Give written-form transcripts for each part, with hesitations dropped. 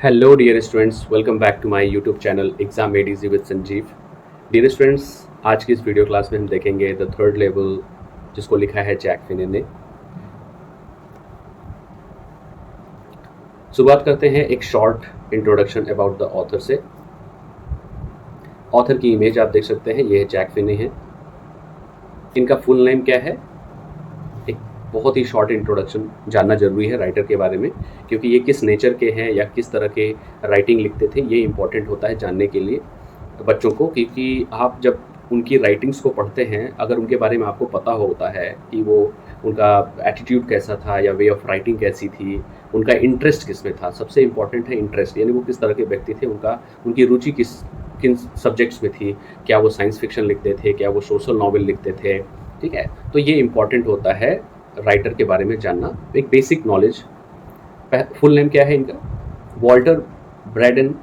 Hello dear students, welcome back to my YouTube channel exam made easy with Sanjeev. Dear students, आज की इस video class में हम देखेंगे द थर्ड लेवल, जिसको लिखा है जैक फिने ने। शुरुआत करते हैं एक short introduction about the author से। ऑथर की इमेज आप देख सकते हैं, ये है जैक फिने है। इनका फुल नेम क्या है? एक बहुत ही शॉर्ट इंट्रोडक्शन जानना जरूरी है राइटर के बारे में, क्योंकि ये किस नेचर के हैं या किस तरह के राइटिंग लिखते थे, ये इंपॉर्टेंट होता है जानने के लिए बच्चों को। क्योंकि आप जब उनकी राइटिंग्स को पढ़ते हैं, अगर उनके बारे में आपको पता होता है कि वो उनका एटीट्यूड कैसा था या वे ऑफ राइटिंग कैसी थी, उनका इंटरेस्ट किस में था। सबसे इम्पॉर्टेंट है इंटरेस्ट, यानी वो किस तरह के व्यक्ति थे, उनकी रुचि किन सब्जेक्ट्स में थी। क्या वो साइंस फिक्शन लिखते थे, क्या वो सोशल नॉवेल लिखते थे, ठीक है। तो ये इम्पॉर्टेंट होता है राइटर के बारे में जानना, एक बेसिक नॉलेज। फुल नेम क्या है इनका? Walter Braden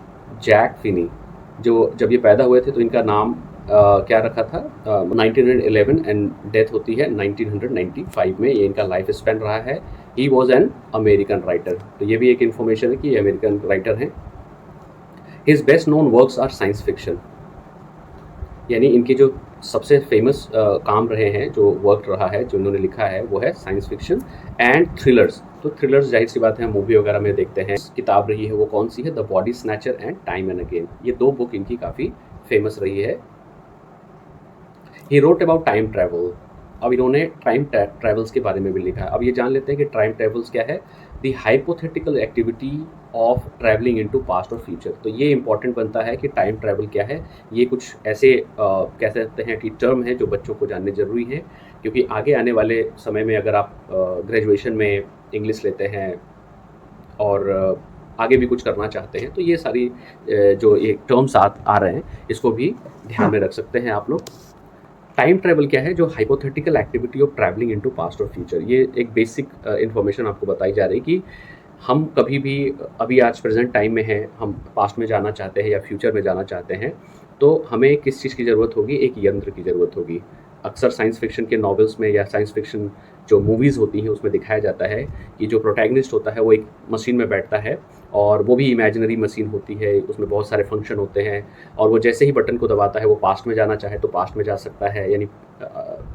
Jack Finney. जो जब ये पैदा हुए थे तो इनका नाम क्या रखा था? 1911 एंड डेथ होती है 1995 में। ये इनका लाइफ स्पैन रहा है। He was an American writer, तो ये भी एक इन्फॉर्मेशन है कि ये अमेरिकन राइटर हैं। His best known works are science fiction, यानी इनके जो सबसे फेमस काम रहे हैं, जो वर्क रहा है, जो उन्होंने लिखा है, वो है साइंस फिक्शन एंड थ्रिलर्स। तो थ्रिलर्स जाहिर सी बात है, मूवी वगैरह में देखते हैं। किताब रही है वो कौन सी है? The body snatcher and time and again. ये दो बुक इनकी काफ़ी फेमस रही है। He wrote about time travel. अब इन्होंने टाइम ट्रैवल्स के बारे में भी लिखा है। अब ये जान लेते हैं कि टाइम ट्रैवल्स क्या है। The hypothetical activity of travelling into past और फ्यूचर। तो ये इंपॉर्टेंट बनता है कि टाइम ट्रैवल क्या है। ये कुछ ऐसे कह सकते हैं कि टर्म है जो बच्चों को जानने जरूरी है, क्योंकि आगे आने वाले समय में अगर आप ग्रेजुएशन में इंग्लिश लेते हैं और आगे भी कुछ करना चाहते हैं, तो ये सारी जो ये टर्म्स आ रहे हैं, इसको भी ध्यान में रख सकते हैं आप लोग। टाइम ट्रैवल क्या है? जो hypothetical activity of travelling into past और फ्यूचर। ये एक बेसिक इन्फॉर्मेशन आपको बताई जा रही है कि हम कभी भी, अभी आज प्रेजेंट टाइम में हैं, हम पास्ट में जाना चाहते हैं या फ्यूचर में जाना चाहते हैं, तो हमें किस चीज़ की ज़रूरत होगी? एक यंत्र की ज़रूरत होगी। अक्सर साइंस फिक्शन के नॉवेल्स में या साइंस फिक्शन जो मूवीज़ होती हैं, उसमें दिखाया जाता है कि जो प्रोटैगनिस्ट होता है वो एक मशीन में बैठता है, और वो भी इमेजिनरी मशीन होती है। उसमें बहुत सारे फंक्शन होते हैं, और वो जैसे ही बटन को दबाता है, वो पास्ट में जाना चाहे तो पास्ट में जा सकता है, यानी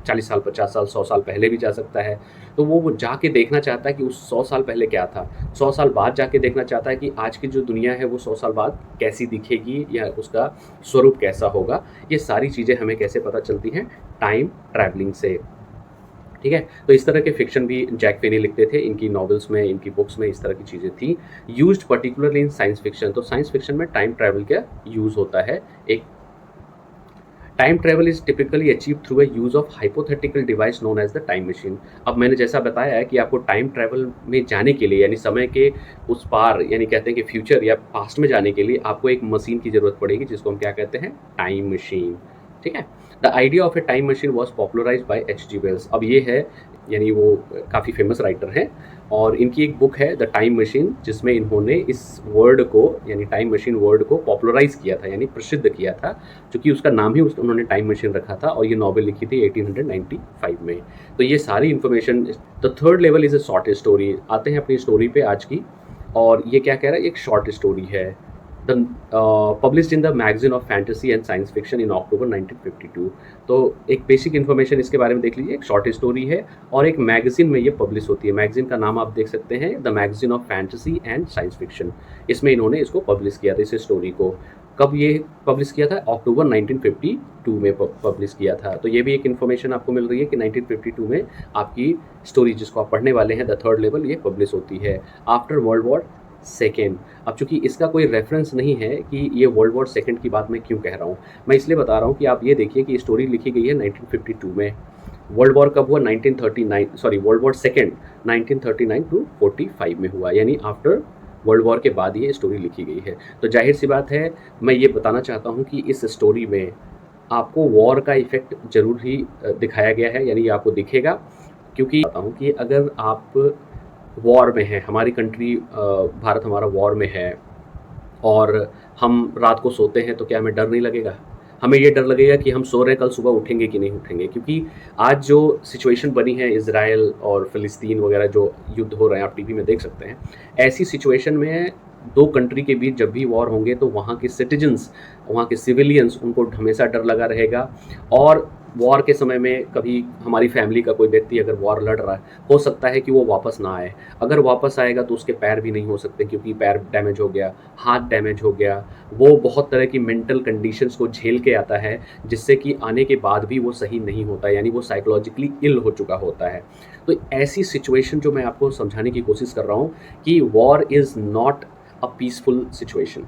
40 साल, 50 साल, 100 साल पहले भी जा सकता है। तो वो जाके देखना चाहता है कि उस 100 साल पहले क्या था। 100 साल बाद जाके देखना चाहता है कि आज की जो दुनिया है वो 100 साल बाद कैसी दिखेगी या उसका स्वरूप कैसा होगा। ये सारी चीज़ें हमें कैसे पता चलती हैं? टाइम ट्रैवलिंग से, ठीक है। तो इस तरह के फिक्शन भी जैक फिनी लिखते थे। इनकी नॉवेल्स में, इनकी बुक्स में इस तरह की चीज़ें थी। Used particularly in science fiction. तो साइंस फिक्शन में टाइम ट्रैवल का यूज़ होता है। एक time travel is typically achieve through a use of hypothetical device known as the time machine. अब मैंने जैसा बताया है कि आपको टाइम ट्रैवल में जाने के लिए, यानी समय के उस पार, यानी कहते हैं कि फ्यूचर या पास्ट में जाने के लिए आपको एक मशीन की ज़रूरत पड़ेगी, जिसको हम क्या कहते हैं? टाइम मशीन, ठीक है। The idea of a time machine was popularise by H.G. Wells. अब ये है, यानी वो काफ़ी फेमस राइटर हैं, और इनकी एक बुक है द टाइम मशीन, जिसमें इन्होंने इस वर्ड को, यानी टाइम मशीन वर्ड को पॉपुलराइज किया था, यानी प्रसिद्ध किया था, क्योंकि उसका नाम ही उन्होंने टाइम मशीन रखा था, और ये नॉवेल लिखी थी 1895 में। तो ये सारी information. The third level is a short story. आते हैं अपनी स्टोरी पे आज की, और ये क्या कह रहा है? एक शॉर्ट स्टोरी है। Published in the magazine of fantasy and science fiction in October 1952। तो एक बेसिक इन्फॉर्मेशन इसके बारे में देख लीजिए। एक शॉर्ट स्टोरी है और एक मैगजीन में ये पब्लिश होती है। मैगजीन का नाम आप देख सकते हैं, the magazine of fantasy and science fiction. इसमें इन्होंने इसको पब्लिश किया था, इस स्टोरी को। कब ये पब्लिश किया था? अक्टूबर 1952 में पब्लिश किया था। तो ये भी एक इन्फॉर्मेशन आपको मिल रही है कि 1952 में आपकी स्टोरी, जिसको आप पढ़ने वाले हैं, द थर्ड लेवल, ये पब्लिश होती है आफ्टर वर्ल्ड वॉर सेकेंड। अब चूंकि इसका कोई रेफरेंस नहीं है कि ये वर्ल्ड वॉर सेकेंड की बात मैं क्यों कह रहा हूँ, मैं इसलिए बता रहा हूँ कि आप ये देखिए कि स्टोरी लिखी गई है 1952 में। वर्ल्ड वॉर कब हुआ? 1939, sorry, world war second 1939 to 45 में हुआ, यानी आफ्टर वर्ल्ड वॉर के बाद ये स्टोरी लिखी गई है। तो जाहिर सी बात है, मैं ये बताना चाहता हूँ कि इस स्टोरी में आपको वॉर का इफेक्ट जरूर ही दिखाया गया है, यानी आपको दिखेगा। क्योंकि बताता हूँ कि अगर आप वॉर में है, हमारी कंट्री भारत हमारा वॉर में है, और हम रात को सोते हैं, तो क्या हमें डर नहीं लगेगा? हमें ये डर लगेगा कि हम सो रहे हैं, कल सुबह उठेंगे कि नहीं उठेंगे। क्योंकि आज जो सिचुएशन बनी है, इज़राइल और फ़िलिस्तीन वगैरह जो युद्ध हो रहे हैं, आप टीवी में देख सकते हैं। ऐसी सिचुएशन में दो कंट्री के बीच जब भी वॉर होंगे तो वहाँ के सिटीजन्स, वहाँ के सिविलियंस, उनको हमेशा डर लगा रहेगा। और वॉर के समय में कभी हमारी फैमिली का कोई व्यक्ति अगर वॉर लड़ रहा है, हो सकता है कि वो वापस ना आए। अगर वापस आएगा तो उसके पैर भी नहीं हो सकते, क्योंकि पैर डैमेज हो गया, हाथ डैमेज हो गया। वो बहुत तरह की मेंटल कंडीशंस को झेल के आता है, जिससे कि आने के बाद भी वो सही नहीं होता, यानी वो साइकोलॉजिकली इल हो चुका होता है। तो ऐसी सिचुएशन जो मैं आपको समझाने की कोशिश कर रहा हूँ कि war is not a peaceful situation,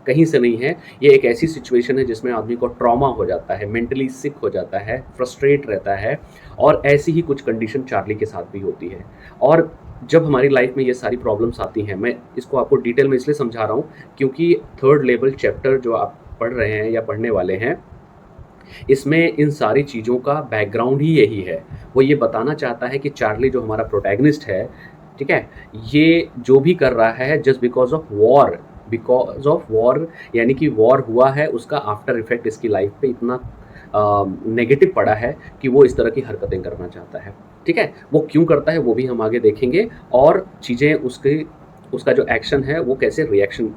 कहीं से नहीं है। ये एक ऐसी सिचुएशन है जिसमें आदमी को ट्रॉमा हो जाता है, मेंटली सिक हो जाता है, फ्रस्ट्रेट रहता है। और ऐसी ही कुछ कंडीशन चार्ली के साथ भी होती है। और जब हमारी लाइफ में ये सारी प्रॉब्लम्स आती हैं, मैं इसको आपको डिटेल में इसलिए समझा रहा हूँ क्योंकि थर्ड लेवल चैप्टर जो आप पढ़ रहे हैं या पढ़ने वाले हैं, इसमें इन सारी चीज़ों का बैकग्राउंड ही यही है। वो ये बताना चाहता है कि चार्ली जो हमारा प्रोटैगनिस्ट है, ठीक है, ये जो भी कर रहा है जस्ट बिकॉज ऑफ वॉर, यानी कि वॉर हुआ है, उसका आफ्टर इफेक्ट इसकी लाइफ पे इतना नेगेटिव पड़ा है कि वो इस तरह की हरकतें करना चाहता है। ठीक है, वो क्यों करता है वो भी हम आगे देखेंगे, और चीज़ें उसका जो एक्शन है वो कैसे रिएक्शन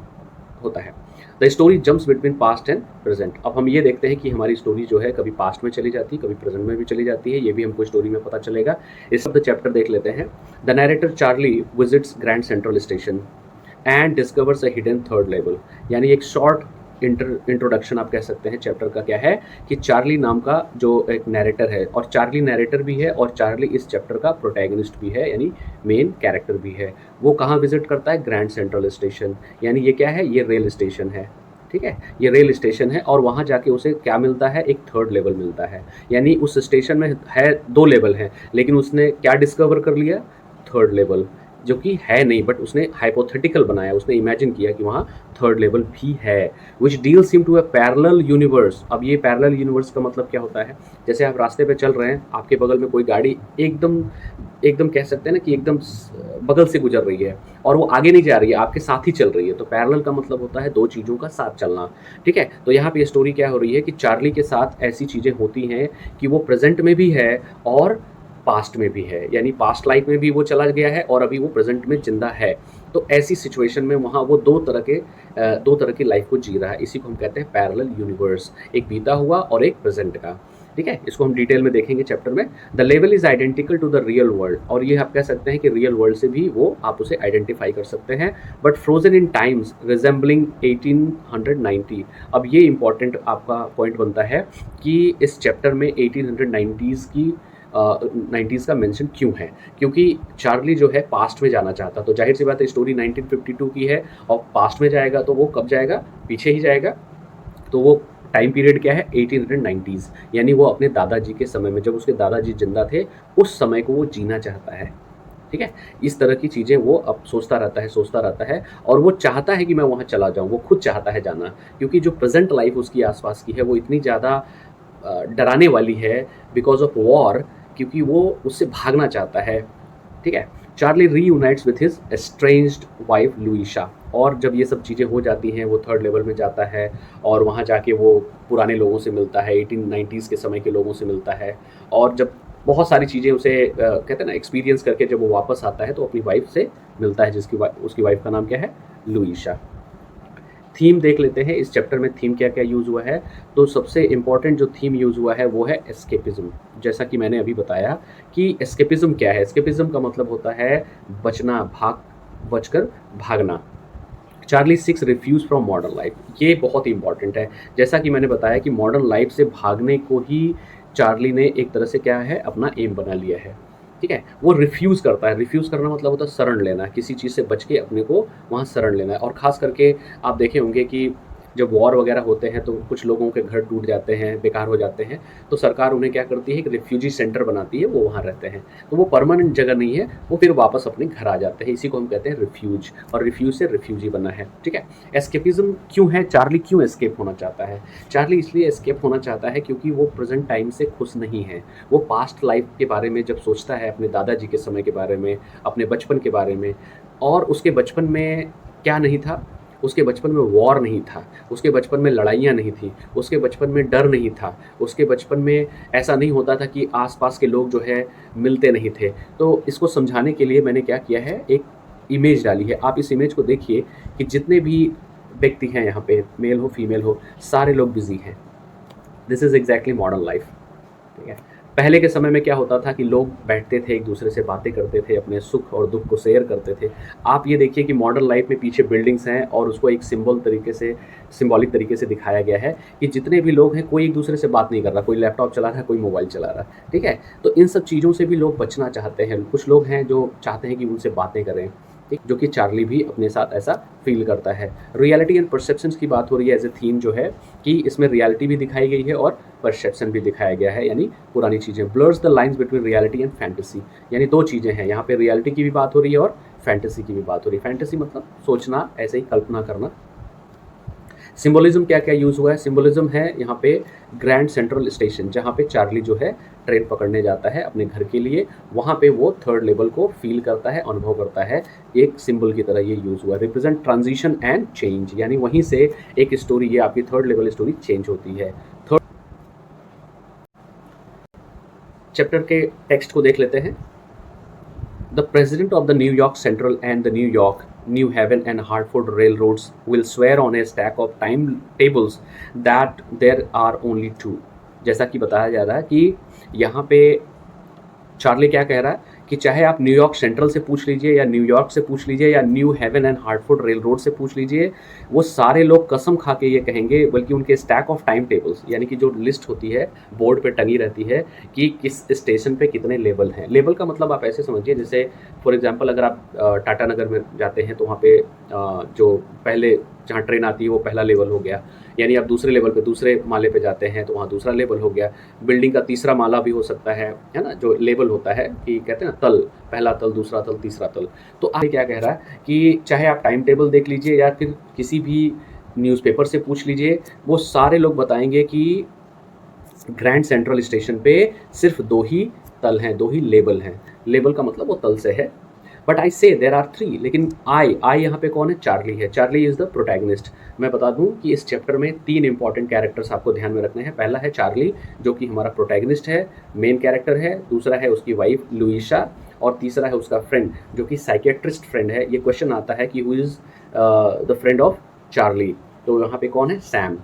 होता है। The story jumps between past and present. अब हम ये देखते हैं कि हमारी स्टोरी जो है कभी पास्ट में चली जाती है, कभी प्रेजेंट में भी चली जाती है, ये भी हमको स्टोरी में पता चलेगा। इस सब चैप्टर देख लेते हैं। The narrator Charlie visits grand Central station and discovers a hidden third level. यानी एक शॉर्ट इंट्रोडक्शन आप कह सकते हैं चैप्टर का क्या है कि चार्ली नाम का जो एक नैरेटर है, और चार्ली नैरेटर भी है और चार्ली इस चैप्टर का प्रोटैगनिस्ट भी है, यानी मेन कैरेक्टर भी है। वो कहाँ विजिट करता है? Grand Central station. यानी ये क्या है? ये रेल स्टेशन है। ठीक है, ये रेल स्टेशन है, और वहाँ जाके उसे क्या मिलता है? एक थर्ड लेवल मिलता है। यानी उस स्टेशन में है 2 लेवल हैं, लेकिन उसने क्या डिस्कवर कर लिया? थर्ड लेवल, जो कि है नहीं, बट उसने हाइपोथेटिकल बनाया, उसने इमेजिन किया कि वहाँ थर्ड लेवल भी है। Which deals him to a parallel universe. अब ये पैरेलल यूनिवर्स का मतलब क्या होता है? जैसे आप रास्ते पे चल रहे हैं, आपके बगल में कोई गाड़ी एकदम एकदम कह सकते हैं ना कि एकदम बगल से गुजर रही है, और वो आगे नहीं जा रही है, आपके साथ ही चल रही है। तो पैरेलल का मतलब होता है 2 चीज़ों का साथ चलना। ठीक है, तो यहाँ पे स्टोरी क्या हो रही है कि चार्ली के साथ ऐसी चीज़ें होती हैं कि वो प्रेजेंट में भी है और पास्ट में भी है, यानी पास्ट लाइफ में भी वो चला गया है और अभी वो प्रेजेंट में जिंदा है। तो ऐसी सिचुएशन में वहाँ वो 2 तरह की लाइफ को जी रहा है। इसी को हम कहते हैं पैरेलल यूनिवर्स, एक बीता हुआ और एक प्रेजेंट का। ठीक है, इसको हम डिटेल में देखेंगे चैप्टर में। The level is identical to the real world, और ये आप कह सकते हैं कि रियल वर्ल्ड से भी वो आप उसे आइडेंटिफाई कर सकते हैं, but frozen in times resembling 1890। अब ये इंपॉर्टेंट आपका पॉइंट बनता है कि इस चैप्टर में 1890s की 90s का मेंशन क्यों है? क्योंकि चार्ली जो है पास्ट में जाना चाहता, तो जाहिर सी बात है स्टोरी 1952 की है, और पास्ट में जाएगा तो वो कब जाएगा? पीछे ही जाएगा। तो वो टाइम पीरियड क्या है? 1890s, यानी वो अपने दादाजी के समय में, जब उसके दादाजी जिंदा थे, उस समय को वो जीना चाहता है। ठीक है, इस तरह की चीज़ें वो अब सोचता रहता है, और वो चाहता है कि मैं वहाँ चला जाऊँ, वो खुद चाहता है जाना, क्योंकि जो प्रेजेंट लाइफ उसकी आसपास की है वो इतनी ज़्यादा डराने वाली है बिकॉज ऑफ वॉर, क्योंकि वो उससे भागना चाहता है। ठीक है, Charlie reunites with his estranged wife Louisa, और जब ये सब चीज़ें हो जाती हैं वो थर्ड लेवल में जाता है, और वहाँ जाके वो पुराने लोगों से मिलता है, 1890s के समय के लोगों से मिलता है, और जब बहुत सारी चीज़ें उसे कहते हैं ना एक्सपीरियंस करके जब वो वापस आता है तो अपनी वाइफ से मिलता है, उसकी वाइफ का नाम क्या है? लुइशा। थीम देख लेते हैं इस चैप्टर में, थीम क्या क्या यूज़ हुआ है। तो सबसे इम्पॉर्टेंट जो थीम यूज़ हुआ है वो है एस्केपिज्म। जैसा कि मैंने अभी बताया कि एस्केपिज्म क्या है? एस्केपिज्म का मतलब होता है बचना, बचकर भागना। Charlie 6 refuse from modern life, ये बहुत ही इंपॉर्टेंट है। जैसा कि मैंने बताया कि मॉडर्न लाइफ से भागने को ही चार्ली ने एक तरह से क्या है, अपना एम बना लिया है। ठीक है, वो रिफ्यूज़ करता है। रिफ्यूज़ करना मतलब होता है शरण लेना, किसी चीज़ से बच के अपने को वहाँ शरण लेना है। और ख़ास करके आप देखे होंगे कि जब वॉर वगैरह होते हैं तो कुछ लोगों के घर टूट जाते हैं, बेकार हो जाते हैं, तो सरकार उन्हें क्या करती है कि रिफ्यूजी सेंटर बनाती है, वो वहाँ रहते हैं। तो वो परमानेंट जगह नहीं है, वो फिर वापस अपने घर आ जाते हैं। इसी को हम कहते हैं रिफ्यूज, और रिफ्यूज से रिफ्यूजी बना है। ठीक है, एस्केपिज्म क्यों है? चार्ली क्यों एस्केप होना चाहता है? चार्ली इसलिए एस्केप होना चाहता है क्योंकि वो प्रेजेंट टाइम से खुश नहीं है। वो पास्ट लाइफ के बारे में जब सोचता है, अपने दादाजी के समय के बारे में, अपने बचपन के बारे में, और उसके बचपन में क्या नहीं था? उसके बचपन में वॉर नहीं था, उसके बचपन में लड़ाइयाँ नहीं थी, उसके बचपन में डर नहीं था, उसके बचपन में ऐसा नहीं होता था कि आसपास के लोग जो है मिलते नहीं थे। तो इसको समझाने के लिए मैंने क्या किया है, एक इमेज डाली है। आप इस इमेज को देखिए कि जितने भी व्यक्ति हैं यहाँ पे, मेल हो फीमेल हो, सारे लोग बिजी हैं। This is exactly modern life. ठीक है, पहले के समय में क्या होता था कि लोग बैठते थे, एक दूसरे से बातें करते थे, अपने सुख और दुख को शेयर करते थे। आप ये देखिए कि मॉडर्न लाइफ में पीछे बिल्डिंग्स हैं और उसको एक सिंबॉलिक तरीके से दिखाया गया है कि जितने भी लोग हैं कोई एक दूसरे से बात नहीं कर रहा, कोई लैपटॉप चला रहा है, कोई मोबाइल चला रहा है। ठीक है, तो इन सब चीज़ों से भी लोग बचना चाहते हैं। कुछ लोग हैं जो चाहते हैं कि उनसे बातें करें, ठीक, जो कि चार्ली भी अपने साथ ऐसा फील करता है। रियलिटी एंड परसेप्शंस की बात हो रही है एज ए थीम जो है, कि इसमें रियलिटी भी दिखाई गई है और परसेप्शन भी दिखाया गया है, यानी पुरानी चीज़ें। Blurs the lines between reality and fantasy, यानी दो चीज़ें हैं यहाँ पे, रियलिटी की भी बात हो रही है और फैंटेसी की भी बात हो रही है। फैंटेसी मतलब सोचना, ऐसे ही कल्पना करना। सिंबलिज्म क्या क्या यूज़ हुआ है? सिंबलिज्म है यहाँ पे ग्रैंड सेंट्रल स्टेशन, जहाँ पे चार्ली जो है ट्रेन पकड़ने जाता है अपने घर के लिए, वहाँ पे वो थर्ड लेवल को फील करता है, अनुभव करता है, एक सिंबल की तरह ये यूज़ हुआ है। रिप्रेजेंट ट्रांजिशन एंड चेंज, यानी वहीं से एक स्टोरी, ये आपकी थर्ड लेवल स्टोरी चेंज होती है। थर्ड चैप्टर के टेक्स्ट को देख लेते हैं। The president of the New York Central and the New York, New Haven and Hartford railroads will swear on a stack of timetables that there are only two। जैसा कि बताया जा रहा है कि यहाँ पे चार्ली क्या कह रहा है कि चाहे आप न्यूयॉर्क सेंट्रल से पूछ लीजिए या न्यूयॉर्क से पूछ लीजिए या new heaven and Hartford rail road से पूछ लीजिए, वो सारे लोग कसम खा के ये कहेंगे, बल्कि उनके स्टैक ऑफ टाइम टेबल्स, यानी कि जो लिस्ट होती है बोर्ड पे टंगी रहती है कि किस स्टेशन पे कितने लेवल हैं। लेवल का मतलब आप ऐसे समझिए, जैसे फॉर एग्जांपल अगर आप टाटा नगर में जाते हैं तो वहाँ पे जो पहले जहाँ ट्रेन आती है वो पहला लेवल हो गया, यानी आप दूसरे लेवल पे, दूसरे माले पे जाते हैं तो वहाँ दूसरा लेवल हो गया। बिल्डिंग का तीसरा माला भी हो सकता है ना, जो लेवल होता है कि कहते हैं ना तल, पहला तल, दूसरा तल, तीसरा तल। तो आप क्या कह रहा है कि चाहे आप टाइम टेबल देख लीजिए या फिर किसी भी न्यूज़पेपर से पूछ लीजिए, वो सारे लोग बताएंगे कि ग्रैंड सेंट्रल स्टेशन पे सिर्फ 2 ही तल हैं, 2 ही लेवल हैं। लेवल का मतलब वो तल से है। बट आई से देर आर 3, लेकिन आई यहाँ पे कौन है? चार्ली है। Charlie is the protagonist. मैं बता दूं कि इस चैप्टर में 3 इंपॉर्टेंट कैरेक्टर्स आपको ध्यान में रखने हैं। पहला है चार्ली, जो कि हमारा प्रोटैगनिस्ट है, मेन कैरेक्टर है। दूसरा है उसकी वाइफ लुइसा, और तीसरा है उसका फ्रेंड, जो कि साइकेट्रिस्ट फ्रेंड है। ये क्वेश्चन आता है कि who is the friend of Charlie, तो यहाँ पे कौन है? सैम,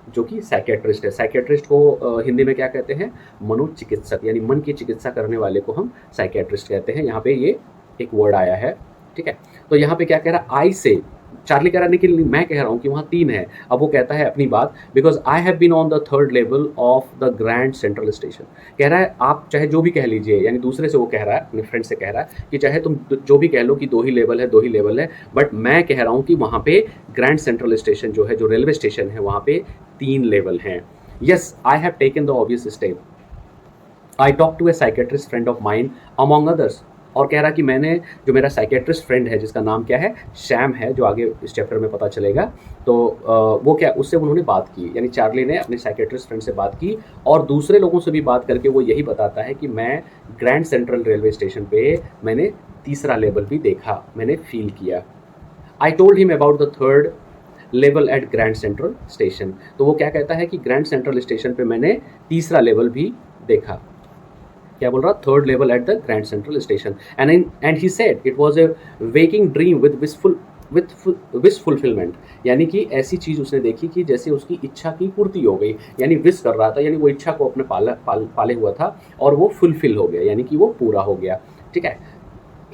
जो कि साइकेट्रिस्ट है। साइकेट्रिस्ट को हिंदी में क्या कहते हैं? मनोचिकित्सक, यानी मन की चिकित्सा करने वाले को हम साइकेट्रिस्ट कहते हैं। यहाँ पे ये एक वर्ड आया है, ठीक है। तो यहाँ पे क्या कह रहा है? आई से, चार्ली कह रहा है कि मैं कह रहा हूँ कि वहाँ 3 है। अब वो कहता है अपनी बात, because I have been on the third level of the Grand Central Station. कह रहा है आप चाहे जो भी कह लीजिए, यानी दूसरे से वो कह रहा है, अपने फ्रेंड से कह रहा है कि चाहे तुम जो भी कह लो कि 2 ही लेवल है, 2 ही लेवल है, बट मैं कह रहा हूँ कि वहाँ पे ग्रैंड सेंट्रल स्टेशन जो है, जो रेलवे स्टेशन है, वहाँ पे 3 लेवल हैं। Yes, I have taken the obvious step. I talk to a psychiatrist friend of mind among others. और कह रहा कि मैंने, जो मेरा साइकेट्रिस्ट फ्रेंड है जिसका नाम क्या है? सैम है, जो आगे इस चैप्टर में पता चलेगा। तो वो क्या, उससे उन्होंने बात की, यानी चार्ली ने अपने साइकेट्रिस्ट फ्रेंड से बात की और दूसरे लोगों से भी बात करके वो यही बताता है कि मैं ग्रैंड सेंट्रल रेलवे स्टेशन पे मैंने तीसरा लेवल भी देखा, मैंने फील किया। I told him about the third level at Grand Central Station. तो वो क्या कहता है कि ग्रैंड सेंट्रल स्टेशन पे मैंने तीसरा लेवल भी देखा। क्या बोल रहा? Third level at the Grand Central station. And he said it was a waking dream with wish fulfilment, यानी कि ऐसी चीज़ उसने देखी कि जैसे उसकी इच्छा की पूर्ति हो गई, यानी विश कर रहा था, यानी वो इच्छा को अपने पाले हुआ था और वो फुलफिल हो गया, यानी कि वो पूरा हो गया। ठीक है।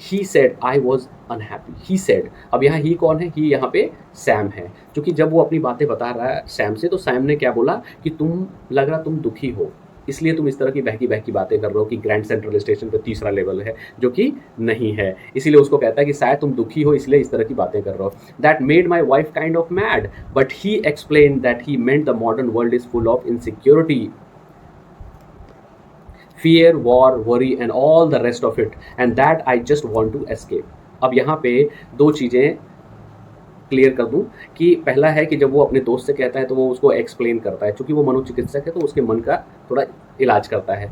He said I was unhappy. He said, अब यहाँ ही कौन है? ही यहाँ पे सैम है, क्योंकि जब वो अपनी बातें बता रहा है सैम से, तो सैम ने क्या बोला कि तुम, लग रहा तुम दुखी हो, इसलिए तुम इस तरह की बहकी बहकी बातें कर रहे हो कि ग्रैंड सेंट्रल स्टेशन पे तीसरा लेवल है, जो कि नहीं है। इसीलिए उसको कहता है कि शायद तुम दुखी हो, इसलिए इस तरह की बातें कर रहे हो। That made my wife kind of mad, but he explain that he meant the modern world is full of insecurity, fear, war, worry and all the rest of it and that I just want to escape। अब यहाँ पे 2 चीज़ें clear कर दूं कि पहला है कि जब वो अपने दोस्त से कहता है तो वो उसको एक्सप्लेन करता है, क्योंकि वो मनोचिकित्सक है तो उसके मन का थोड़ा इलाज करता है।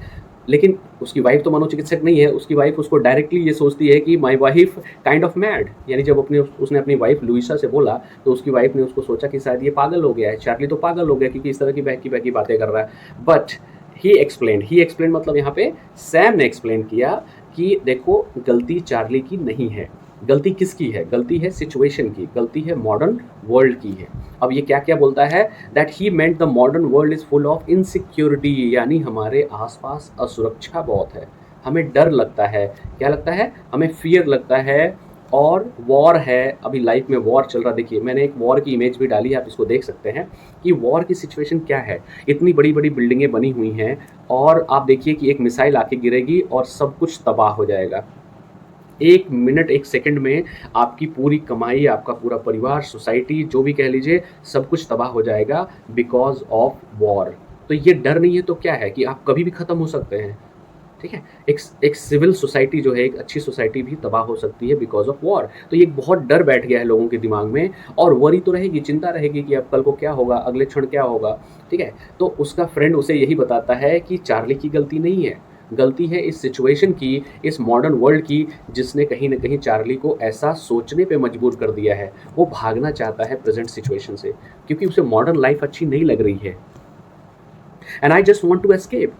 लेकिन उसकी वाइफ तो मनोचिकित्सक नहीं है, उसकी वाइफ उसको डायरेक्टली ये सोचती है कि my wife kind of mad, यानी जब उसने अपनी वाइफ लुइसा से बोला तो उसकी वाइफ ने उसको सोचा कि शायद ये पागल हो गया है, चार्ली तो पागल हो गया क्योंकि इस तरह की बहकी बातें कर रहा है। बट ही एक्सप्लेन मतलब यहाँ पे सैम ने एक्सप्लेन किया कि देखो गलती चार्ली की नहीं है, गलती किसकी है? गलती है सिचुएशन की, गलती है मॉडर्न वर्ल्ड की है। अब ये क्या-क्या बोलता है? That he meant the modern world is full of insecurity, यानी हमारे आस-पास असुरक्षा बहुत है। हमें डर लगता है, क्या लगता है? हमें फ़ियर लगता है और वॉर है, अभी लाइफ में वॉर चल रहा। देखिए मैंने एक वॉर की इमेज भी डाली है, आप इसको देख सकते हैं कि वॉर की सिचुएशन क्या है। इतनी बड़ी-बड़ी बिल्डिंगें बनी हुई हैं और आप देखिए कि एक मिसाइल आके गिरेगी और सब कुछ तबाह हो जाएगा। 1 मिनट 1 सेकंड में आपकी पूरी कमाई, आपका पूरा परिवार, सोसाइटी जो भी कह लीजिए, सब कुछ तबाह हो जाएगा बिकॉज़ ऑफ वॉर। तो ये डर नहीं है तो क्या है कि आप कभी भी ख़त्म हो सकते हैं, ठीक है? एक सिविल सोसाइटी जो है, एक अच्छी सोसाइटी भी तबाह हो सकती है बिकॉज़ ऑफ वॉर। तो ये एक बहुत डर बैठ गया है लोगों के दिमाग में और वरी तो रहेगी, चिंता रहेगी कि अब कल को क्या होगा, अगले क्षण क्या होगा, ठीक है? तो उसका फ्रेंड उसे यही बताता है कि चार्ली की गलती नहीं है, गलती है इस सिचुएशन की, इस मॉडर्न वर्ल्ड की, जिसने कहीं न कहीं चार्ली को ऐसा सोचने पे मजबूर कर दिया है। वो भागना चाहता है प्रेज़ेंट सिचुएशन से क्योंकि उसे मॉडर्न लाइफ़ अच्छी नहीं लग रही है। And I just want to escape.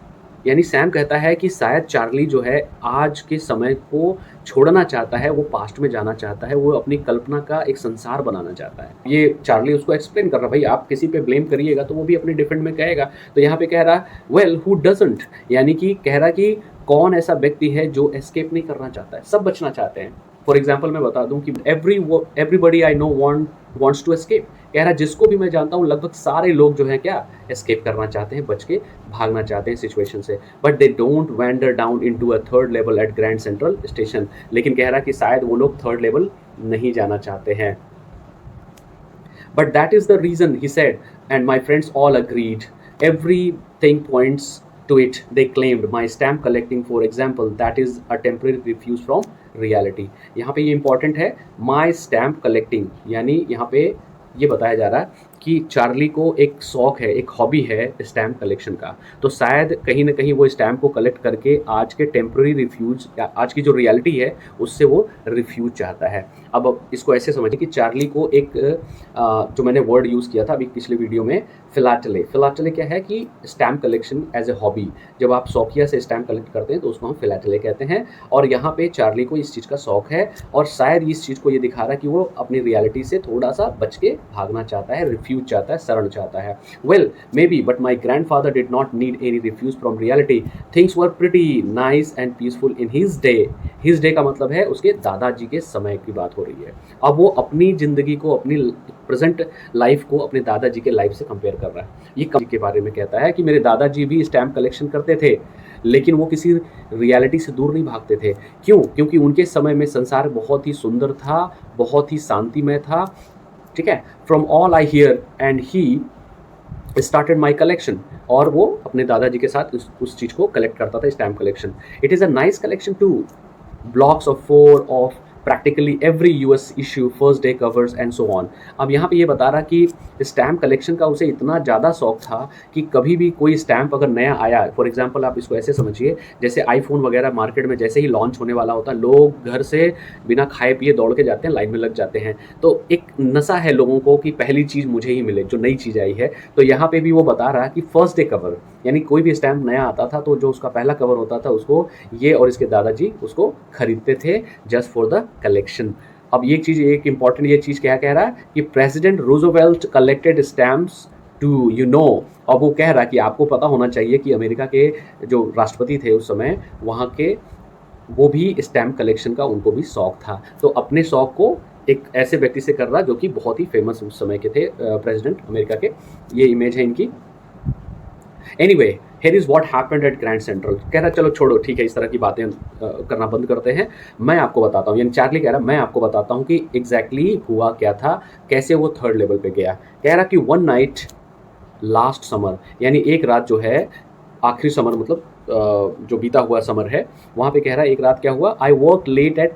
यानी सैम कहता है कि शायद चार्ली जो है आज के समय को छोड़ना चाहता है, वो पास्ट में जाना चाहता है, वो अपनी कल्पना का एक संसार बनाना चाहता है। ये चार्ली उसको एक्सप्लेन कर रहा है, भाई आप किसी पे ब्लेम करिएगा तो वो भी अपने डिफेंड में कहेगा। तो यहाँ पे कह रहा वेल हु डजंट, यानी कि कह रहा कि कौन ऐसा व्यक्ति है जो एस्केप नहीं करना चाहता है, सब बचना चाहते हैं। फॉर एग्जाम्पल मैं बता दूं कि everybody I know wants to escape. कह रहा जिसको भी मैं जानता हूँ लगभग सारे लोग जो हैं क्या एस्केप करना चाहते हैं, बच के भागना चाहते हैं सिचुएशन से, but they don't wander down into a third level at Grand Central Station. लेकिन कह रहा कि शायद वो लोग थर्ड लेवल नहीं जाना चाहते हैं। But that is the reason he said and my friends all agreed, everything points to it. They claimed my stamp collecting for example that is a temporary refuse from reality. यहाँ पे ये important है, my stamp collecting, यानी यहाँ पे ये बताया जा रहा है कि चार्ली को एक शौक है, एक हॉबी है स्टैम्प कलेक्शन का। तो शायद कहीं ना कहीं वो स्टैम्प को कलेक्ट करके आज के टेम्प्रेरी रिफ्यूज या आज की जो रियलिटी है उससे वो रिफ्यूज चाहता है। अब इसको ऐसे समझिए कि चार्ली को एक जो मैंने वर्ड यूज़ किया था अभी पिछले वीडियो में, फिलाटले क्या है कि stamp collection as a hobby, जब आप शौकिया से स्टैम्प कलेक्ट करते हैं तो उसको हम फिलाटले कहते हैं। और यहाँ पे चार्ली को इस चीज़ का शौक है और शायद इस चीज़ को ये दिखा रहा है कि वो अपनी रियलिटी से थोड़ा सा बच के भागना चाहता है, रिफ्यूज चाहता है, शरण चाहता है। Well may be but my grandfather did not need any refuse from reality, things were pretty nice and peaceful in his day. His day का मतलब है उसके दादाजी के समय की बात हो रही है। अब वो अपनी ज़िंदगी को, अपनी प्रेजेंट लाइफ को अपने दादाजी के लाइफ से कंपेयर कर रहा है। ये कभी के बारे में कहता है कि मेरे दादाजी भी स्टैम्प कलेक्शन करते थे लेकिन वो किसी रियलिटी से दूर नहीं भागते थे। क्यों? क्योंकि उनके समय में संसार बहुत ही सुंदर था, बहुत ही शांतिमय था, ठीक है। From all I hear and he started my collection, और वो अपने दादाजी के साथ उस चीज़ को कलेक्ट करता था, stamp collection. It is a nice collection too, blocks of 4 of practically every US issue, first day covers and so on। अब यहाँ पे ये बता रहा कि स्टैम्प कलेक्शन का उसे इतना ज़्यादा शौक था कि कभी भी कोई स्टैम्प अगर नया आया, फॉर एग्जांपल आप इसको ऐसे समझिए जैसे आईफोन वगैरह मार्केट में जैसे ही लॉन्च होने वाला होता है, लोग घर से बिना खाए पिए दौड़ के जाते हैं, लाइन में लग जाते हैं। तो एक नशा है लोगों को कि पहली चीज़ मुझे ही मिले, जो नई चीज़ आई है। तो यहाँ पे भी वो बता रहा है कि फर्स्ट डे कवर, यानी कोई भी स्टैम्प नया आता था तो जो उसका पहला कवर होता था उसको ये और इसके दादाजी उसको खरीदते थे जस्ट फॉर द कलेक्शन। अब ये चीज़, एक इंपॉर्टेंट ये चीज़ क्या कह रहा है कि president Roosevelt collected stamps too, you know. अब वो कह रहा है कि आपको पता होना चाहिए कि अमेरिका के जो राष्ट्रपति थे उस समय, वहाँ के वो भी स्टैम्प कलेक्शन का उनको भी शौक था। तो अपने शौक को एक ऐसे व्यक्ति से कर रहा जो कि बहुत ही फेमस उस समय के थे प्रेसिडेंट अमेरिका के। ये इमेज है इनकी। Anyway, here is what happened at Grand central. कह रहा चलो छोड़ो, ठीक है, इस तरह की बातें करना बंद करते हैं, मैं आपको बताता हूँ। यानी चार्ली कह रहा मैं आपको बताता हूँ कि एग्जैक्टली हुआ क्या था, कैसे वो थर्ड लेवल पे गया। कह रहा कि वन नाइट लास्ट समर, यानी एक रात जो है आखिरी समर, मतलब जो बीता हुआ समर है, वहाँ पे कह रहा है एक रात क्या हुआ, I work late at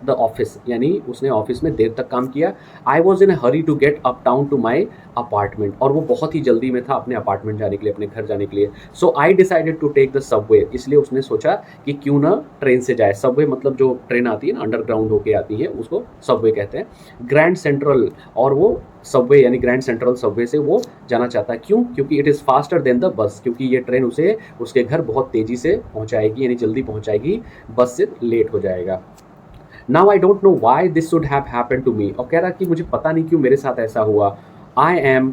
the office, यानी उसने ऑफिस में देर तक काम किया। I was in hurry to get uptown to my apartment, और वो बहुत ही जल्दी में था अपने अपार्टमेंट जाने के लिए, अपने घर जाने के लिए। So I decided to take the subway, इसलिए उसने सोचा कि क्यों ना ट्रेन से जाए। सबवे मतलब जो ट्रेन आती है ना, अंडरग्राउंड होके आती है, उसको सबवे कहते हैं। ग्रैंड सेंट्रल, और वो सबवे यानी ग्रैंड सेंट्रल सबवे से वो जाना चाहता है। क्यों? क्योंकि it is faster than the bus, क्योंकि ये ट्रेन उसे उसके घर बहुत तेज़ी से पहुँचाएगी, यानी जल्दी पहुँचाएगी, बस से लेट हो जाएगा। Now I don't know why this should have happened to me, और कह रहा कि मुझे पता नहीं क्यों मेरे साथ ऐसा हुआ. I am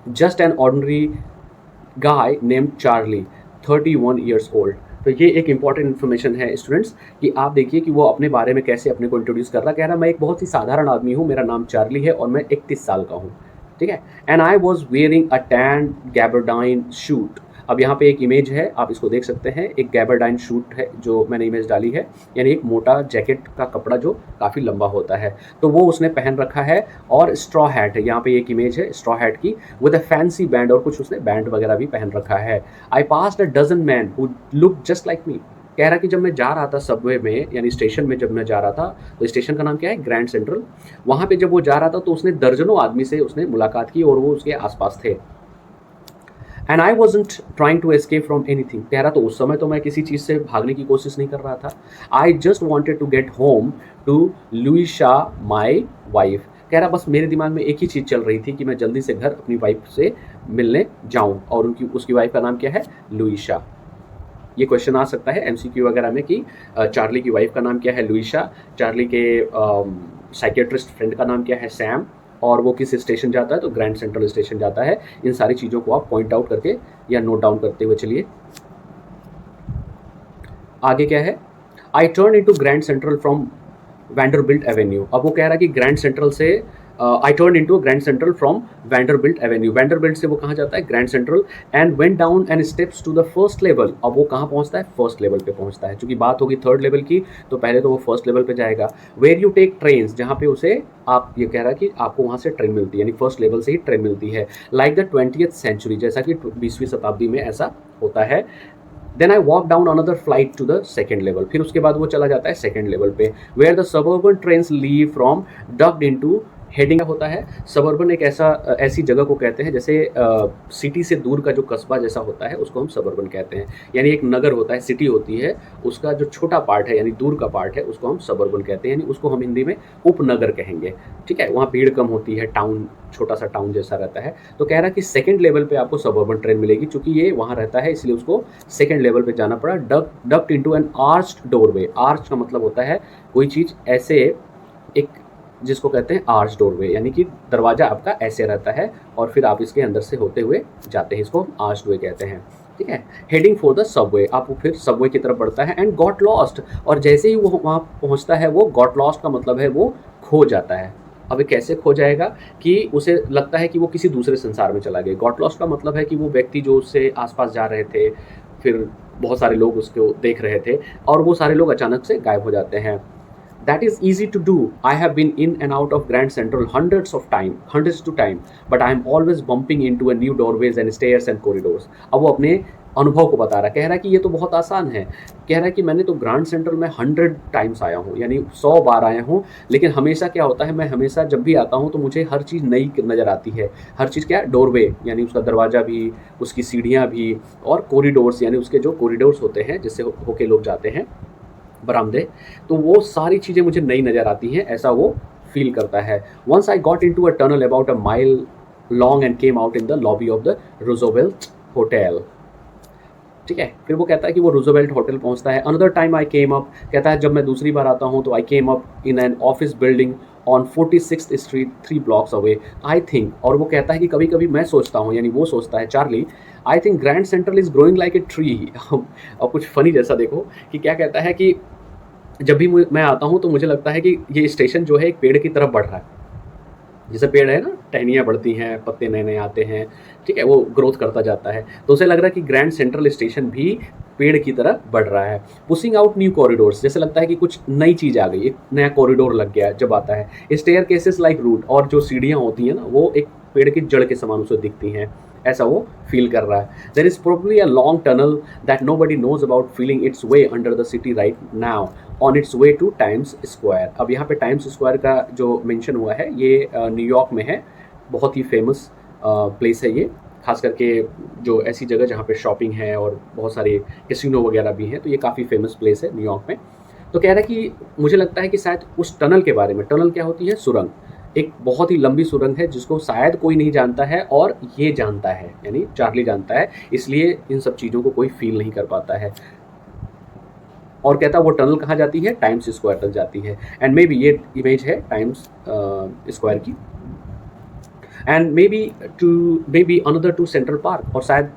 just an ordinary guy named Charlie, 31 years old. तो ये एक इंपॉर्टेंट इन्फॉर्मेशन है स्टूडेंट्स, कि आप देखिए कि वो अपने बारे में कैसे अपने को इंट्रोड्यूस कर रहा. कह रहा मैं एक बहुत ही साधारण आदमी हूँ, मेरा नाम चार्ली है और मैं 31 साल का हूँ. ठीक है. And I was wearing a tan gabardine suit. अब यहाँ पे एक इमेज है, आप इसको देख सकते हैं. एक गैबरडाइन शूट है जो मैंने इमेज डाली है, यानी एक मोटा जैकेट का कपड़ा जो काफ़ी लंबा होता है, तो वो उसने पहन रखा है. और स्ट्रॉ हैट है, यहाँ पे एक इमेज है स्ट्रॉ हैट की विद अ फैंसी बैंड, और कुछ उसने बैंड वगैरह भी पहन रखा है. I passed a dozen man who look just like me. कह रहा कि जब मैं जा रहा था सबवे में, यानी स्टेशन में जब मैं जा रहा था, तो स्टेशन का नाम क्या है, ग्रैंड सेंट्रल. वहाँ पे जब वो जा रहा था तो उसने दर्जनों आदमी से उसने मुलाकात की और वो उसके आसपास थे. And I wasn't trying to escape from anything. कह रहा तो उस समय तो मैं किसी चीज़ से भागने की कोशिश नहीं कर रहा था. I just wanted to get home to Louisa my wife. कह रहा बस मेरे दिमाग में एक ही चीज़ चल रही थी कि मैं जल्दी से घर अपनी वाइफ से मिलने जाऊं, और उसकी वाइफ का नाम क्या है, लुइशा. ये क्वेश्चन आ सकता है एमसीक्यू वगैरह में कि चार्ली की वाइफ का नाम क्या है, लुइशा. चार्ली के साइकेट्रिस्ट फ्रेंड का नाम क्या है, सैम. और वो किस स्टेशन जाता है, तो ग्रैंड सेंट्रल स्टेशन जाता है. इन सारी चीज़ों को आप पॉइंट आउट करके या नोट डाउन करते हुए चलिए. आगे क्या है, I turn into Grand Central from Vanderbilt Avenue. अब वो कह रहा है कि ग्रैंड सेंट्रल से I turn into Grand Central from Vanderbilt Avenue. Vanderbilt से वो कहाँ जाता है, Grand Central. And went down and steps to the first level. अब वो कहाँ पहुँचता है, फर्स्ट लेवल पे पहुँचता है. चूंकि बात होगी थर्ड लेवल की, तो पहले तो वो फर्स्ट लेवल पे जाएगा. वेयर यू टेक ट्रेन्स, जहाँ पे उसे आप ये कह रहा है कि आपको वहाँ से ट्रेन मिलती है, यानी फर्स्ट लेवल से ही ट्रेन मिलती है. लाइक द 20th सेंचुरी, जैसा कि 20वीं शताब्दी में ऐसा होता है. Then I walk down another flight to the second level. फिर उसके बाद वो चला जाता है सेकेंड लेवल पे, where the suburban trains leave from ducked into heading. होता है सबर्बन, एक ऐसी जगह को कहते हैं जैसे सिटी से दूर का जो कस्बा जैसा होता है, उसको हम सबर्बन कहते हैं. यानी एक नगर होता है, सिटी होती है, उसका जो छोटा पार्ट है यानी दूर का पार्ट है, उसको हम सबर्बन कहते हैं. यानी उसको हम हिंदी में उपनगर कहेंगे. ठीक है. वहाँ भीड़ कम होती है, टाउन छोटा सा टाउन जैसा रहता है. तो कह रहा है कि सेकंड लेवल पे आपको सबर्बन ट्रेन मिलेगी. चूंकि ये वहाँ रहता है इसलिए उसको सेकंड लेवल पे जाना पड़ा. Ducked into an arched doorway. Arch का मतलब होता है कोई चीज़ ऐसे, एक जिसको कहते हैं आर्च डोरवे, यानी कि दरवाज़ा आपका ऐसे रहता है और फिर आप इसके अंदर से होते हुए जाते हैं, इसको आर्च डोरवे कहते हैं. ठीक है. हेडिंग फॉर द सबवे, आप वो फिर सबवे की तरफ बढ़ता है. एंड गॉट लॉस्ट, और जैसे ही वो वहाँ पहुँचता है, वो गॉट लॉस्ट का मतलब है वो खो जाता है. अब ये कैसे खो जाएगा, कि उसे लगता है कि वो किसी दूसरे संसार में चला गया. गॉट लॉस्ट का मतलब है कि वो व्यक्ति जो उससे आसपास जा रहे थे, फिर बहुत सारे लोग उसको देख रहे थे, और वो सारे लोग अचानक से गायब हो जाते हैं. That is easy to do. I have been in and out of Grand Central hundreds to time, but I am always bumping into a new doorways and stairs and corridors. अब वो अपने अनुभव को बता रहा है. कह रहा है कि ये तो बहुत आसान है. कह रहा है कि मैंने तो ग्रैंड सेंट्रल में 100 टाइम्स आया हूँ, यानी 100 बार आया हूँ, लेकिन हमेशा क्या होता है, मैं हमेशा जब भी आता हूँ तो मुझे हर चीज़ नई नज़र आती है. हर चीज़ क्या, डोरवे यानी उसका दरवाज़ा भी, उसकी सीढ़ियाँ भी, और कॉरिडोर्स यानी उसके जो कॉरिडोर्स होते हैं जिससे होके लोग जाते हैं, बरामदे, तो वो सारी चीज़ें मुझे नई नज़र आती हैं, ऐसा वो फील करता है. Once I got into a tunnel about a mile long and came out in the lobby of the Roosevelt Hotel. ठीक है. फिर वो कहता है कि वो रूजवेल्ट होटल पहुंचता है. Another time I came up, कहता है जब मैं दूसरी बार आता हूं तो I came up in an office building on 46th street 3 blocks away. I think, और वो कहता है कि कभी कभी मैं सोचता हूँ, यानी वो सोचता है Charlie, I think grand central is growing like a tree. और कुछ फनी जैसा देखो कि क्या कहता है कि जब भी मैं आता हूँ तो मुझे लगता है कि ये स्टेशन जो है एक पेड़ की तरफ बढ़ रहा है. जैसे पेड़ है ना, टहनियाँ बढ़ती हैं, पत्ते नए नए आते हैं, ठीक है, वो ग्रोथ करता जाता है. तो उसे लग रहा है कि ग्रैंड सेंट्रल स्टेशन भी पेड़ की तरह बढ़ रहा है. पुशिंग आउट न्यू कॉरिडोर्स, जैसे लगता है कि कुछ नई चीज़ आ गई, एक नया कॉरिडोर लग गया जब आता है. स्टेयर केसेस लाइक रूट, और जो सीढ़ियाँ होती हैं ना, वो एक पेड़ की जड़ के समान उसे दिखती हैं, ऐसा वो फील कर रहा है. There is probably a long tunnel that nobody knows about feeling its way under the city right now on its way to Times Square. अब यहाँ पे टाइम्स स्क्वायर का जो मेंशन हुआ है ये न्यूयॉर्क में है. बहुत ही फेमस प्लेस है ये, खास करके जो ऐसी जगह जहाँ पे शॉपिंग है और बहुत सारे कैसीनो वगैरह भी हैं, तो ये काफ़ी फेमस प्लेस है न्यूयॉर्क में. तो कह रहा है कि मुझे लगता है कि शायद उस टनल के बारे में, टनल क्या होती है, सुरंग, एक बहुत ही लंबी सुरंग है जिसको शायद कोई नहीं जानता है और ये जानता है, यानी चार्ली जानता है, इसलिए इन सब चीज़ों को कोई फील नहीं कर पाता है. और कहता है वो टनल कहाँ जाती है, टाइम्स स्क्वायर तक जाती है। एंड मे बी ये इमेज है टाइम्स स्क्वायर की। And maybe another to Central Park, और शायद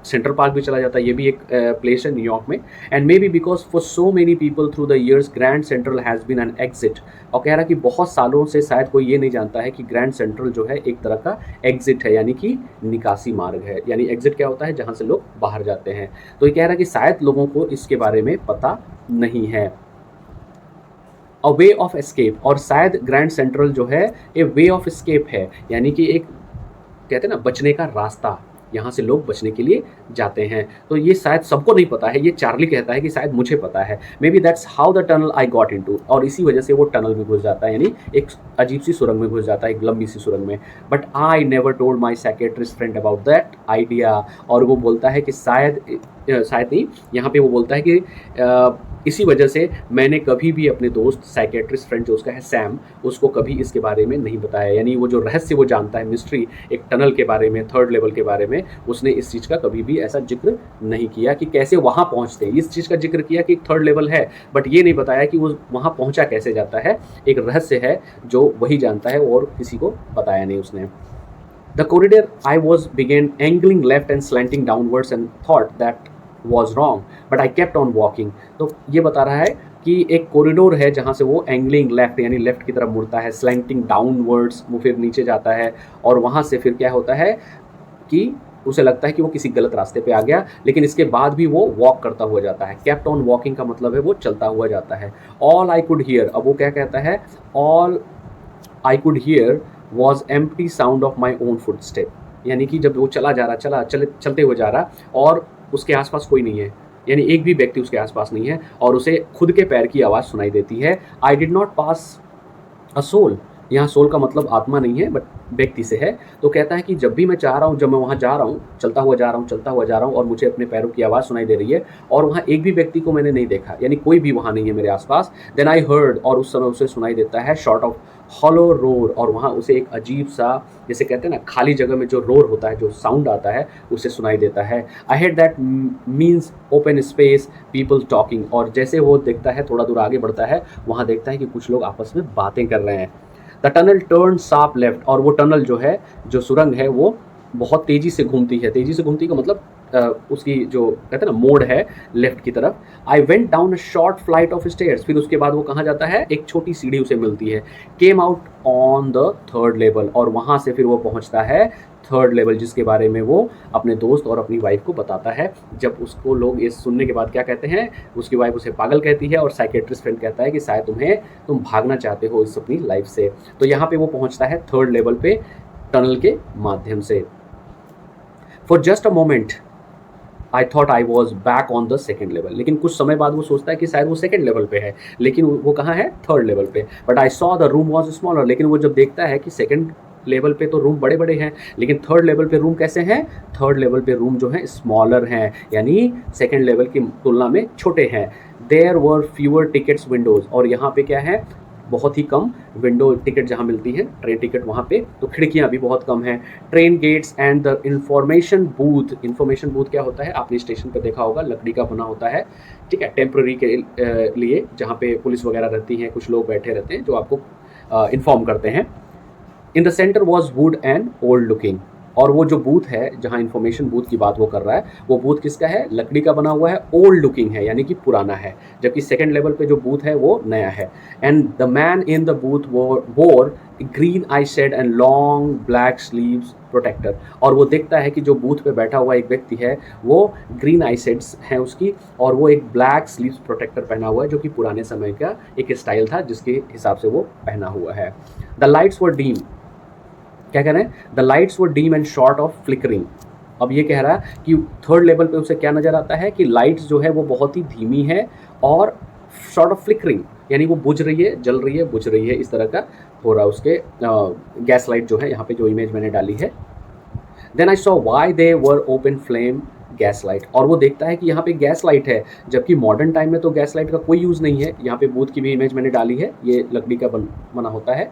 सेंट्रल पार्क भी चला जाता है, ये भी एक प्लेस है न्यूयॉर्क में। And maybe because for so many people through the years Grand Central has been an exit. और कह रहा कि बहुत सालों से शायद कोई ये नहीं जानता है कि ग्रैंड सेंट्रल जो है एक तरह का एग्जिट है, यानी कि निकासी मार्ग है। यानी एग्जिट क्या होता है, जहाँ से लोग बाहर जाते हैं। तो ये कह रहा है कि शायद लोगों को इसके बारे में पता नहीं है। अ वे ऑफ एस्केप, और शायद ग्रैंड सेंट्रल जो है ए वे ऑफ एस्केप है, यानी कि एक कहते हैं ना बचने का रास्ता, यहाँ से लोग बचने के लिए जाते हैं। तो ये शायद सबको नहीं पता है, ये चार्ली कहता है कि शायद मुझे पता है। May be that's how the tunnel I got into, और इसी वजह से वो टनल में घुस जाता है, यानी एक अजीब सी सुरंग में घुस जाता है, एक लंबी सी सुरंग में। But I never told my psychiatrist friend about that idea. और वो बोलता है कि शायद नहीं, यहाँ पे वो बोलता है कि इसी वजह से मैंने कभी भी अपने दोस्त साइकेट्रिस्ट फ्रेंड जो उसका है सैम, उसको कभी इसके बारे में नहीं बताया। यानी वो जो रहस्य वो जानता है, मिस्ट्री एक टनल के बारे में, थर्ड लेवल के बारे में, उसने इस चीज़ का कभी भी ऐसा जिक्र नहीं किया कि कैसे वहाँ पहुँचते हैं। इस चीज़ का जिक्र किया कि एक थर्ड लेवल है, बट ये नहीं बताया कि वो वहाँ पहुँचा कैसे जाता है। एक रहस्य है जो वही जानता है और किसी को बताया नहीं उसने। The corridor I was began angling left and slanting downwards and thought that was wrong, but I kept on walking। तो ये बता रहा है कि एक कॉरिडोर है जहाँ से वो एंगलिंग लेफ्ट यानी लेफ्ट की तरफ मुड़ता है, स्लैंटिंग डाउनवर्ड्स वो फिर नीचे जाता है, और वहाँ से फिर क्या होता है कि उसे लगता है कि वो किसी गलत रास्ते पे आ गया, लेकिन इसके बाद भी वो वॉक करता हुआ जाता है। केप्ट ऑन वॉकिंग का मतलब है वो चलता हुआ जाता है। ऑल आई कुड हियर, अब वो क्या कहता है, all I could hear was empty sound of my own foot step. यानी कि जब वो चलते हुए जा रहा और उसके आसपास कोई नहीं है, यानी एक भी व्यक्ति उसके आसपास नहीं है, और उसे खुद के पैर की आवाज़ सुनाई देती है। I did not pass a soul, यहाँ सोल का मतलब आत्मा नहीं है बट व्यक्ति से है। तो कहता है कि जब भी मैं चाह रहा हूँ, जब मैं वहाँ जा रहा हूँ, चलता हुआ जा रहा हूँ और मुझे अपने पैरों की आवाज़ सुनाई दे रही है, और वहाँ एक भी व्यक्ति को मैंने नहीं देखा, यानी कोई भी वहाँ नहीं है मेरे आसपास। देन आई हर्ड, और उस समय उसे सुनाई देता है शॉर्ट ऑफ हॉलो रोर, और वहाँ उसे एक अजीब सा, जैसे कहते हैं ना खाली जगह में जो रोर होता है, जो साउंड आता है, उसे सुनाई देता है। I heard that means open space people talking, और जैसे वो देखता है थोड़ा दूर आगे बढ़ता है, वहाँ देखता है कि कुछ लोग आपस में बातें कर रहे हैं। The tunnel turn sharp left, और वो टनल जो है, जो सुरंग है, वो बहुत तेज़ी से घूमती है। तेज़ी से घूमती का मतलब उसकी जो कहते हैं ना मोड़ है लेफ्ट की तरफ। I went down a short flight of stairs, फिर उसके बाद वो कहाँ जाता है, एक छोटी सीढ़ी उसे मिलती है। Came out on the third level, और वहाँ से फिर वो पहुँचता है थर्ड लेवल, जिसके बारे में वो अपने दोस्त और अपनी वाइफ को बताता है। जब उसको लोग इस सुनने के बाद क्या कहते हैं, उसकी वाइफ उसे पागल कहती है, और साइकेट्रिस्ट फ्रेंड कहता है कि शायद तुम भागना चाहते हो इस अपनी लाइफ से। तो यहाँ पे वो पहुँचता है थर्ड लेवल पे टनल के माध्यम से। For just a moment I thought I was back on the second level, लेकिन कुछ समय बाद वो सोचता है कि शायद वो सेकेंड लेवल पे है, लेकिन वो कहाँ है, थर्ड लेवल पे। But I saw the room was smaller, लेकिन वो जब देखता है कि सेकेंड लेवल पे तो रूम बड़े बड़े हैं, लेकिन थर्ड लेवल पे रूम कैसे हैं, थर्ड लेवल पे रूम जो है स्मॉलर हैं, यानी सेकेंड लेवल की तुलना में छोटे हैं। There were fewer tickets windows, और यहाँ पे क्या है, बहुत ही कम विंडो टिकट जहाँ मिलती है, ट्रेन टिकट वहाँ पे, तो खिड़कियाँ भी बहुत कम हैं। Train gates and the information booth, information booth क्या होता है, आपने स्टेशन पे देखा होगा, लकड़ी का बना होता है, ठीक है, टेम्प्रेरी के लिए, जहाँ पे पुलिस वगैरह रहती हैं, कुछ लोग बैठे रहते हैं जो आपको इन्फॉर्म करते हैं। In the centre was would and old looking, और वो जो बूथ है, जहाँ इन्फॉर्मेशन बूथ की बात वो कर रहा है, वो बूथ किसका है, लकड़ी का बना हुआ है, ओल्ड लुकिंग है, यानी कि पुराना है, जबकि सेकंड लेवल पे जो बूथ है वो नया है। And the man in the booth wore green eye shade and long black sleeves protector, और वो देखता है कि जो बूथ पे बैठा हुआ एक व्यक्ति है वो ग्रीन आई शेड्स हैं उसकी, और वो एक ब्लैक स्लीव्स प्रोटेक्टर पहना हुआ है, जो कि पुराने समय का एक स्टाइल था जिसके हिसाब से वो पहना हुआ है। द लाइट्स वर डीम, क्या कह रहे हैं, the lights were dim and short of flickering. अब ये कह रहा है कि थर्ड लेवल पे उसे क्या नज़र आता है कि लाइट्स जो है वो बहुत ही धीमी है और शॉर्ट ऑफ फ्लिकरिंग, यानी वो बुझ रही है, जल रही है, बुझ रही है, इस तरह का हो रहा है उसके गैस लाइट जो है, यहाँ पे जो इमेज मैंने डाली है। Then I saw why they were open flame gas light, और वो देखता है कि यहाँ पे गैस लाइट है, जबकि मॉडर्न टाइम में तो गैस लाइट का कोई यूज़ नहीं है। यहाँ पे बूथ की भी इमेज मैंने डाली है, ये लकड़ी का बना होता है,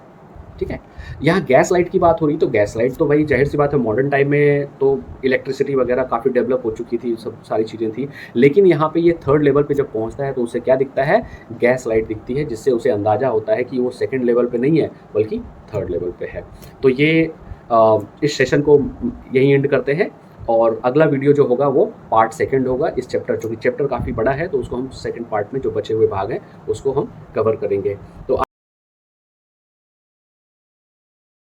ठीक है। यहाँ गैस लाइट की बात हो रही, तो गैस लाइट तो भाई ज़ाहिर सी बात है मॉडर्न टाइम में तो इलेक्ट्रिसिटी वगैरह काफ़ी डेवलप हो चुकी थी, सब सारी चीज़ें थी। लेकिन यहाँ पे ये थर्ड लेवल पे जब पहुँचता है तो उसे क्या दिखता है, गैस लाइट दिखती है, जिससे उसे अंदाज़ा होता है कि वो सेकंड लेवल पे नहीं है बल्कि थर्ड लेवल पे है। तो ये इस सेशन को यहीं एंड करते हैं, और अगला वीडियो जो होगा वो पार्ट सेकंड होगा इस चैप्टर, चूँकि चैप्टर काफ़ी बड़ा है तो उसको हम सेकंड पार्ट में जो बचे हुए भाग हैं उसको हम कवर करेंगे। तो